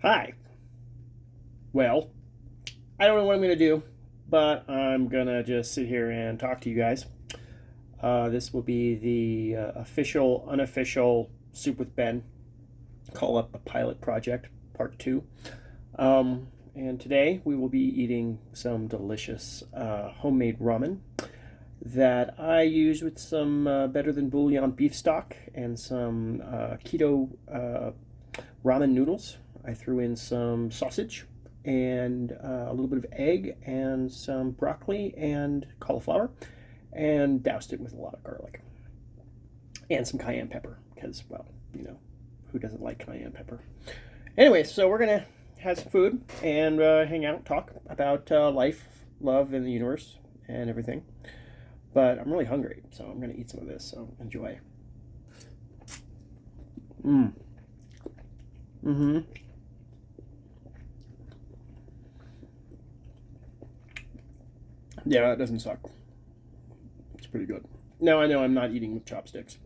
Hi. Well, I don't know what I'm going to do, but I'm going to just sit here and talk to you guys. This will be the official, unofficial Soup with Ben Call Up a Pilot Project, Part 2. And today we will be eating some delicious homemade ramen that I use with some better than bouillon beef stock and some keto ramen noodles. I threw in some sausage and a little bit of egg and some broccoli and cauliflower and doused it with a lot of garlic and some cayenne pepper because, well, who doesn't like cayenne pepper? Anyway, so we're going to have some food and hang out, talk about life, love, and the universe and everything. But I'm really hungry, so I'm going to eat some of this, so enjoy. Mm. Mm-hmm. Yeah, that doesn't suck. It's pretty good. Now I know I'm not eating with chopsticks.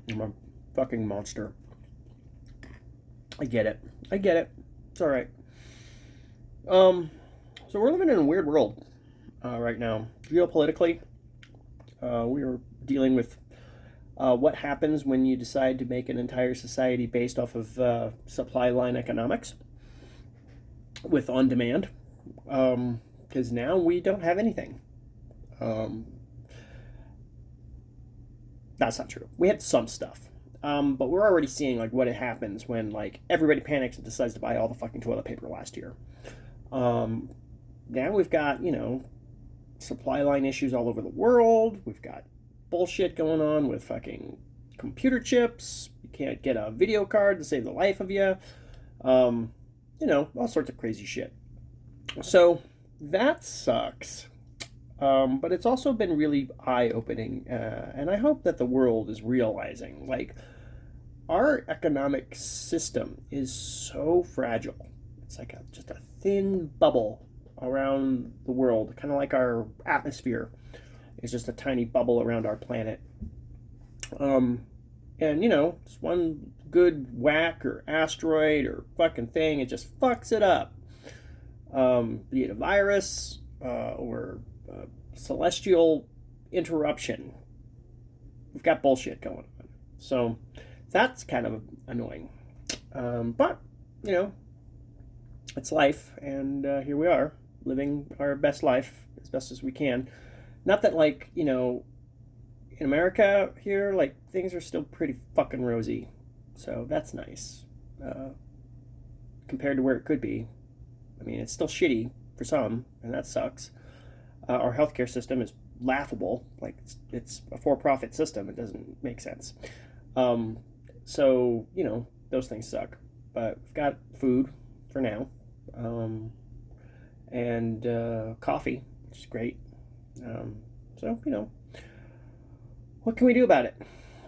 I'm a fucking monster. I get it. I get it. It's all right. So we're living in a weird world right now. Geopolitically, we are dealing with what happens when you decide to make an entire society based off of supply line economics with on demand. Because now we don't have anything. Um, that's not true. We had some stuff. But we're already seeing like what it happens when like everybody panics and decides to buy all the fucking toilet paper last year. Um, Now we've got supply line issues all over the world. We've got bullshit going on with fucking computer chips. You can't get a video card to save the life of you. All sorts of crazy shit. So that sucks. But it's also been really eye-opening, and I hope that the world is realizing like our economic system is so fragile. It's like just a thin bubble around the world, kind of like our atmosphere is just a tiny bubble around our planet. Um, and just one good whack or asteroid or fucking thing, it just fucks it up. Be it a virus or celestial interruption. We've got bullshit going on. So that's kind of annoying. But, you know, it's life, and here we are, living our best life as best as we can. Not that, like, in America here, like, things are still pretty fucking rosy. So that's nice. Uh, Compared to where it could be. I mean, it's still shitty for some, and that sucks. Our healthcare system is laughable. Like, it's a for-profit system. It doesn't make sense. Um, so, those things suck. But we've got food for now. Um, and coffee, which is great. So, what can we do about it?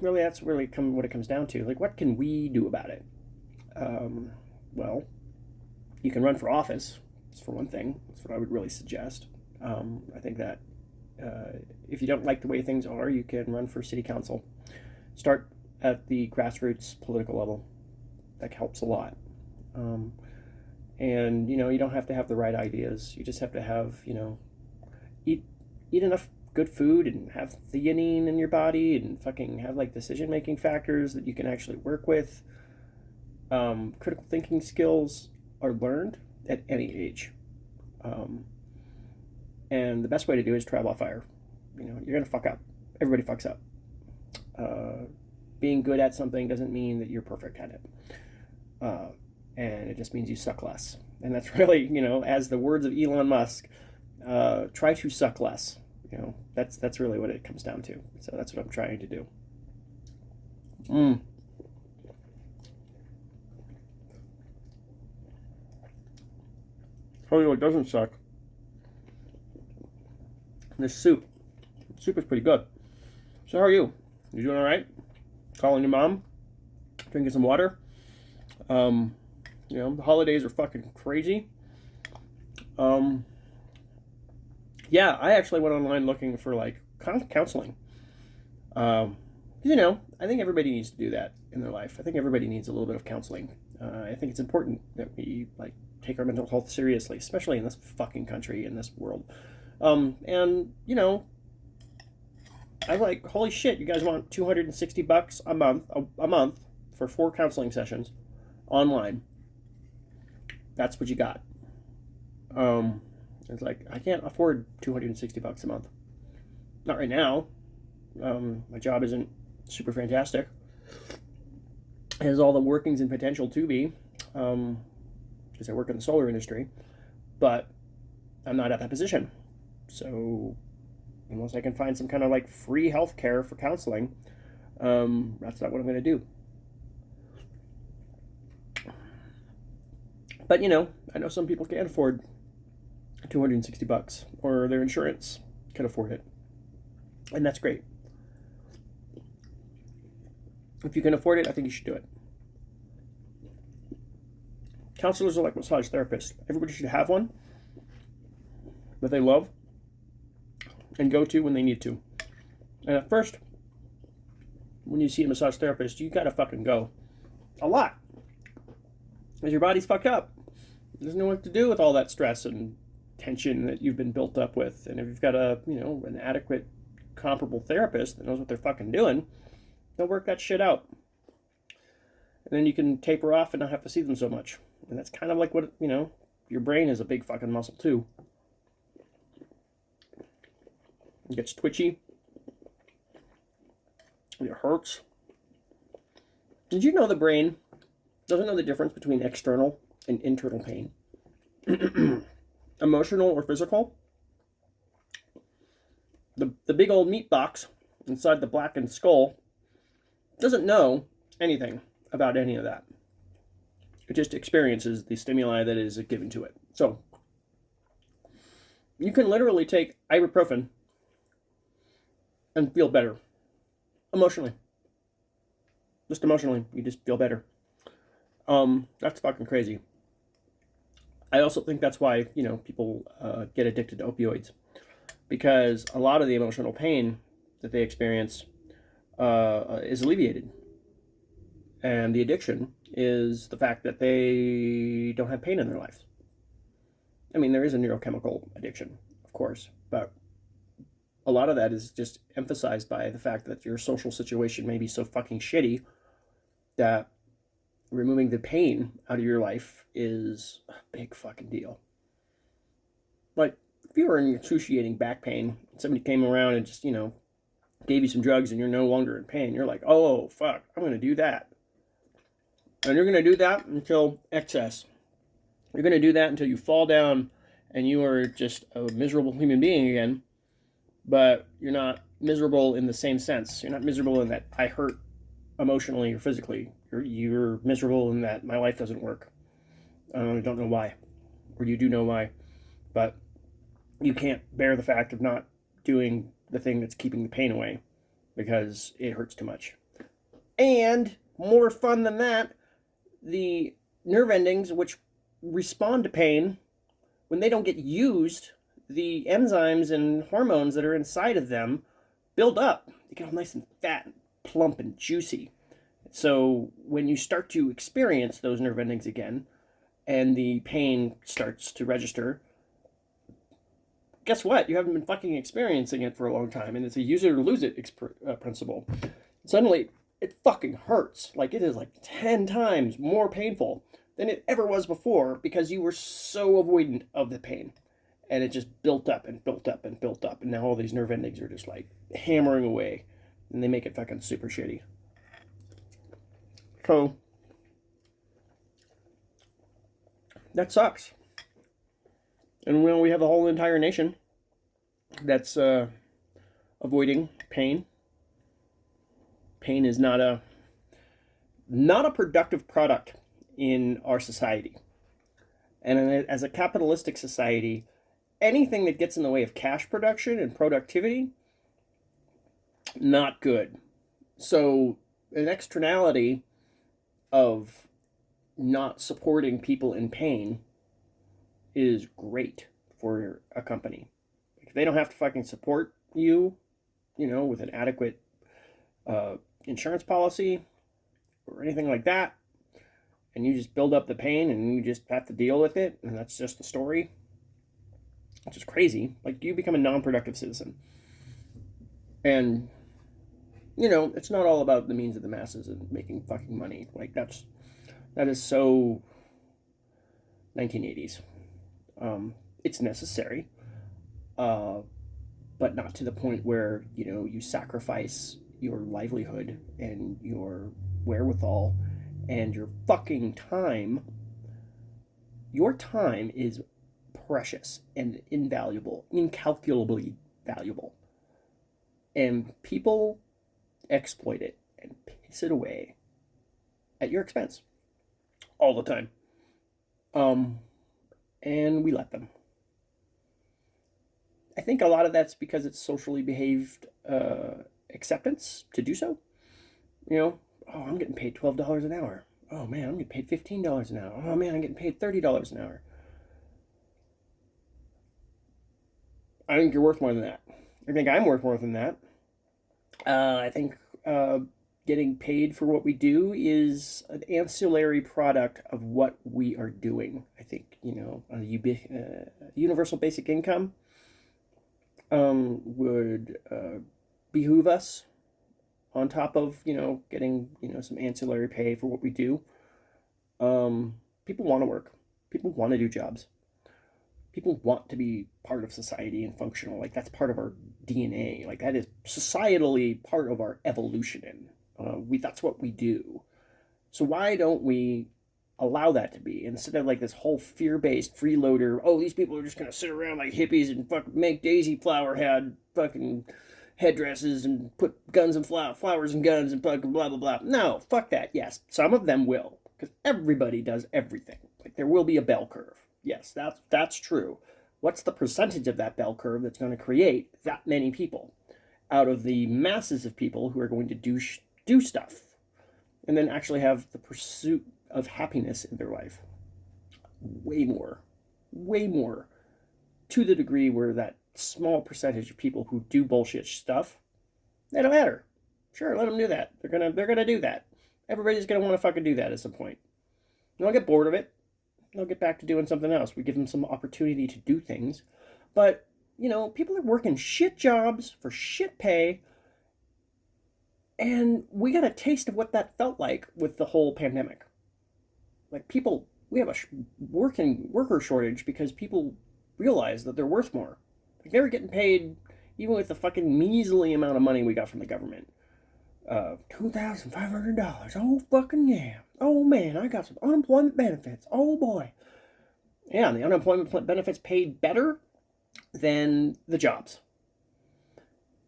Really, that's really what it comes down to. Like, what can we do about it? Um, well, you can run for office, for one thing. That's what I would really suggest. I think that if you don't like the way things are, you can run for city council. Start at the grassroots political level. That helps a lot. Um, and you don't have to have the right ideas. You just have to have eat eat enough good food and have theanine in your body and fucking have like decision making factors that you can actually work with. Critical thinking skills are learned at any age. Um, and the best way to do it is trial by fire. You're gonna fuck up. Everybody fucks up. Uh, Being good at something doesn't mean that you're perfect at it. Uh, and it just means you suck less. And that's really, as the words of Elon Musk, try to suck less. That's really what it comes down to. So that's what I'm trying to do. Mm. Tell you what doesn't suck. This soup. Soup is pretty good. So how are you? You doing all right? Calling your mom? Drinking some water? Um, the holidays are fucking crazy. Um, yeah, I actually went online looking for like counseling. Um, You know, I think everybody needs to do that in their life. I think everybody needs a little bit of counseling. I think it's important that we like take our mental health seriously, especially in this fucking country, in this world. And you know, I was like, holy shit, you guys want $260 a month for 4 counseling sessions online. That's what you got. It's like, I can't afford $260 a month. Not right now. My job isn't super fantastic. It has all the workings and potential to be, because I work in the solar industry, but I'm not at that position. So unless I can find some kind of like free health care for counseling, that's not what I'm going to do. But you know, I know some people can't afford $260, or their insurance can afford it, and that's great. If you can afford it, I think you should do it. Counselors are like massage therapists. Everybody should have one that they love and go to when they need to. And at first, when you see a massage therapist, you gotta fucking go a lot, because your body's fucked up. It doesn't know what to do with all that stress and tension that you've been built up with. And if you've got an adequate, comparable therapist that knows what they're fucking doing, they'll work that shit out. And then you can taper off and not have to see them so much. And that's kind of like what, your brain is a big fucking muscle too. It gets twitchy. It hurts. Did you know the brain doesn't know the difference between external and internal pain? Emotional or physical? The big old meat box inside the blackened skull doesn't know anything about any of that. It just experiences the stimuli that is given to it. So you can literally take ibuprofen and feel better emotionally. Just emotionally, you just feel better. That's fucking crazy. I also think that's why, people get addicted to opioids, because a lot of the emotional pain that they experience is alleviated. And the addiction is the fact that they don't have pain in their lives. I mean, there is a neurochemical addiction, of course, but a lot of that is just emphasized by the fact that your social situation may be so fucking shitty that removing the pain out of your life is a big fucking deal. Like, if you were in excruciating back pain, somebody came around and just, gave you some drugs and you're no longer in pain, you're like, oh, fuck, I'm going to do that. And you're going to do that until excess. You're going to do that until you fall down and you are just a miserable human being again, but you're not miserable in the same sense. You're not miserable in that I hurt emotionally or physically. You're miserable in that my life doesn't work. I don't know why. Or you do know why. But you can't bear the fact of not doing the thing that's keeping the pain away because it hurts too much. And more fun than that, the nerve endings which respond to pain, when they don't get used, the enzymes and hormones that are inside of them build up. They get all nice and fat and plump and juicy. So when you start to experience those nerve endings again and the pain starts to register, guess what? You haven't been fucking experiencing it for a long time, and it's a use it or lose it principle. Suddenly, it fucking hurts. Like, it is like 10 times more painful than it ever was before because you were so avoidant of the pain. And it just built up and built up and built up. And now all these nerve endings are just like hammering away. And they make it fucking super shitty. So, that sucks. And we have a whole entire nation that's avoiding pain. Pain is not a productive product in our society. And as a capitalistic society, anything that gets in the way of cash production and productivity, not good. So an externality of not supporting people in pain is great for a company. If they don't have to fucking support you, with an adequate insurance policy or anything like that, and you just build up the pain and you just have to deal with it, and that's just the story, which is crazy. Like, you become a non-productive citizen. And, it's not all about the means of the masses and making fucking money. Like, that is so 1980s. It's necessary, but not to the point where, you sacrifice your livelihood and your wherewithal and your fucking time. Your time is precious and invaluable, incalculably valuable. And people exploit it and piss it away at your expense all the time. And we let them. I think a lot of that's because it's socially behaved acceptance to do so. Oh, I'm getting paid $12 an hour. Oh man, I'm getting paid $15 an hour. Oh man, I'm getting paid $30 an hour. I think you're worth more than that. I think I'm worth more than that. I think getting paid for what we do is an ancillary product of what we are doing. I think, universal basic income would behoove us on top of, getting, some ancillary pay for what we do. People want to work. People want to do jobs. People want to be part of society and functional. Like, that's part of our DNA. Like, that is societally part of our evolution. That's what we do. So why don't we allow that to be, instead of like this whole fear-based freeloader, oh, these people are just gonna sit around like hippies and fucking make daisy flower head fucking headdresses and put guns and flowers and guns and fucking blah blah blah. No, fuck that. Yes, some of them will, because everybody does everything. Like, there will be a bell curve. Yes, that's true. What's the percentage of that bell curve that's going to create that many people out of the masses of people who are going to do stuff and then actually have the pursuit of happiness in their life? Way more, to the degree where that small percentage of people who do bullshit stuff, they don't matter. Sure, let them do that. They're gonna do that. Everybody's gonna want to fucking do that at some point. They'll get bored of it. They'll get back to doing something else. We give them some opportunity to do things. But, people are working shit jobs for shit pay. And we got a taste of what that felt like with the whole pandemic. Like, we have a worker shortage because people realize that they're worth more. Like, they were getting paid, even with the fucking measly amount of money we got from the government. $2,500. Oh, fucking yeah. Oh, man, I got some unemployment benefits. Oh, boy. Yeah, and the unemployment benefits paid better than the jobs.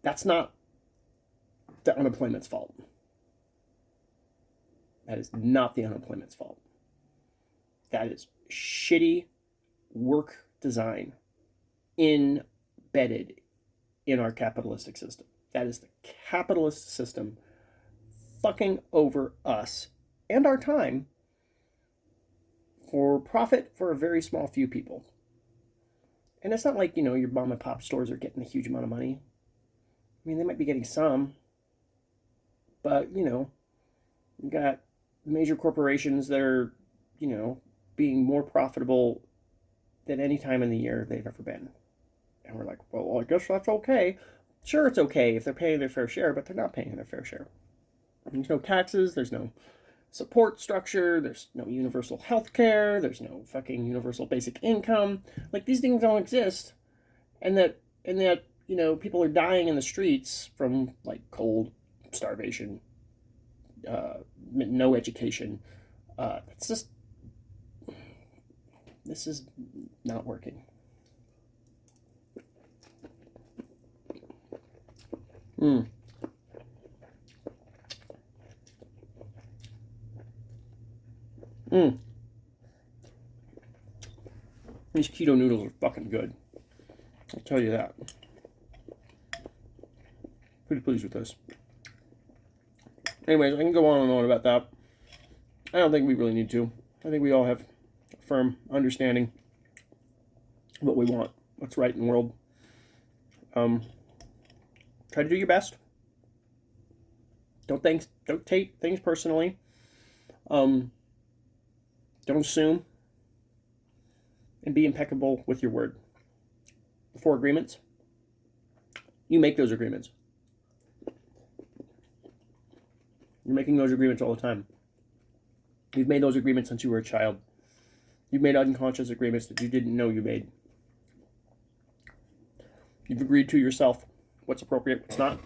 That's not the unemployment's fault. That is not the unemployment's fault. That is shitty work design embedded in our capitalistic system. That is the capitalist system fucking over us and our time for profit for a very small few people. And it's not like, your mom and pop stores are getting a huge amount of money. I mean, they might be getting some, but, you got major corporations that are, being more profitable than any time in the year they've ever been. And we're like, well, I guess that's okay. Sure, it's okay if they're paying their fair share, but they're not paying their fair share. There's no taxes, there's no support structure, there's no universal health care, there's no fucking universal basic income. Like, these things don't exist. And that people are dying in the streets from, like, cold, starvation, no education. It's just, this is not working. These keto noodles are fucking good. I'll tell you that. Pretty pleased with this. Anyways, I can go on and on about that. I don't think we really need to. I think we all have a firm understanding of what we want, what's right in the world. Try to do your best. Don't take things personally. Don't assume, and be impeccable with your word. For agreements, you make those agreements. You're making those agreements all the time. You've made those agreements since you were a child. You've made unconscious agreements that you didn't know you made. You've agreed to yourself what's appropriate, what's not,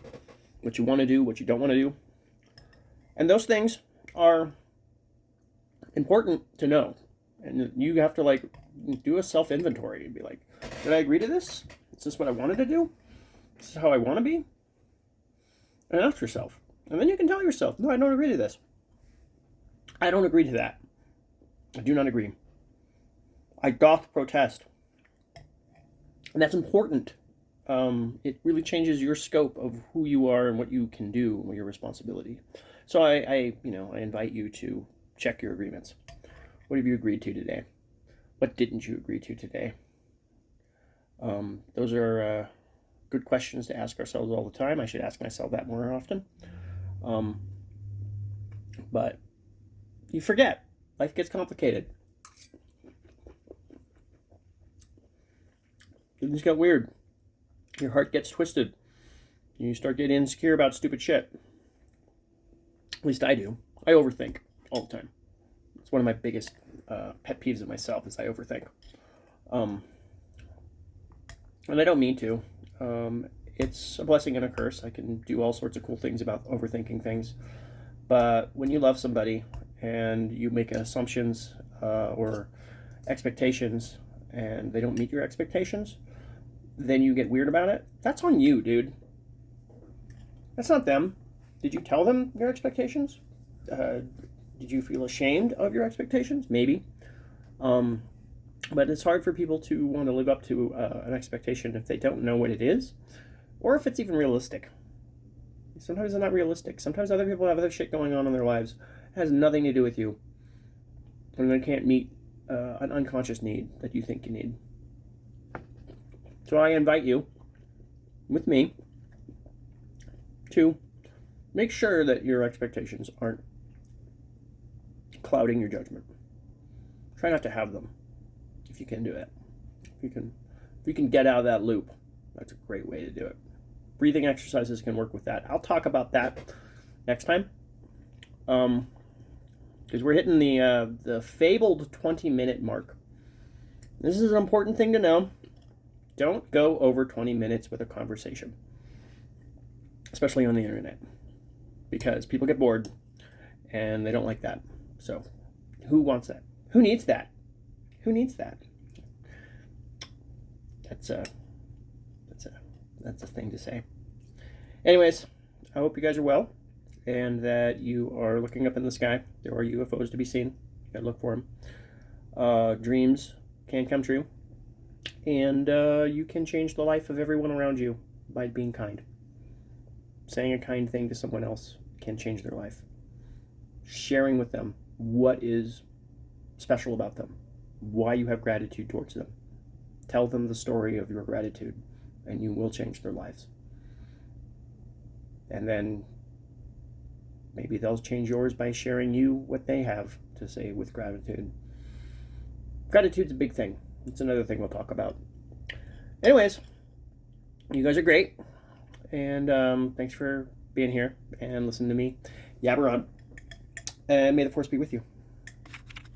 what you want to do, what you don't want to do. And those things are important to know. And you have to like do a self-inventory and be like, did I agree to this? Is this what I wanted to do? This is how I want to be? And ask yourself. And then you can tell yourself, no, I don't agree to this. I don't agree to that. I do not agree. I doth protest. And that's important. It really changes your scope of who you are and what you can do and your responsibility. So I invite you to check your agreements. What have you agreed to today? What didn't you agree to today? Those are good questions to ask ourselves all the time. I should ask myself that more often. But you forget. Life gets complicated. Things get weird. Your heart gets twisted. You start getting insecure about stupid shit. At least I do. I overthink all the time. It's one of my biggest pet peeves of myself is I overthink. And I don't mean to. It's a blessing and a curse. I can do all sorts of cool things about overthinking things. But when you love somebody and you make assumptions or expectations and they don't meet your expectations, then you get weird about it. That's on you, dude. That's not them. Did you tell them your expectations? Did you feel ashamed of your expectations? Maybe. But it's hard for people to want to live up to an expectation if they don't know what it is, or if it's even realistic. Sometimes it's not realistic. Sometimes other people have other shit going on in their lives. It has nothing to do with you. And they can't meet an unconscious need that you think you need. So I invite you, with me, to make sure that your expectations aren't clouding your judgment. Try not to have them, if you can do it. If you can get out of that loop, that's a great way to do it. Breathing exercises can work with that. I'll talk about that next time. Because we're hitting the fabled 20-minute mark. This is an important thing to know. Don't go over 20 minutes with a conversation, especially on the internet, because people get bored and they don't like that. So who wants that? Who needs that? Who needs that? That's a thing to say. Anyways, I hope you guys are well and that you are looking up in the sky. There are UFOs to be seen. You gotta look for them. Dreams can come true. And you can change the life of everyone around you by being kind. Saying a kind thing to someone else can change their life. Sharing with them what is special about them, why you have gratitude towards them. Tell them the story of your gratitude, and you will change their lives. And then maybe they'll change yours by sharing you what they have to say with gratitude. Gratitude's a big thing. It's another thing we'll talk about. Anyways, you guys are great. And thanks for being here and listening to me yabber on. And may the force be with you.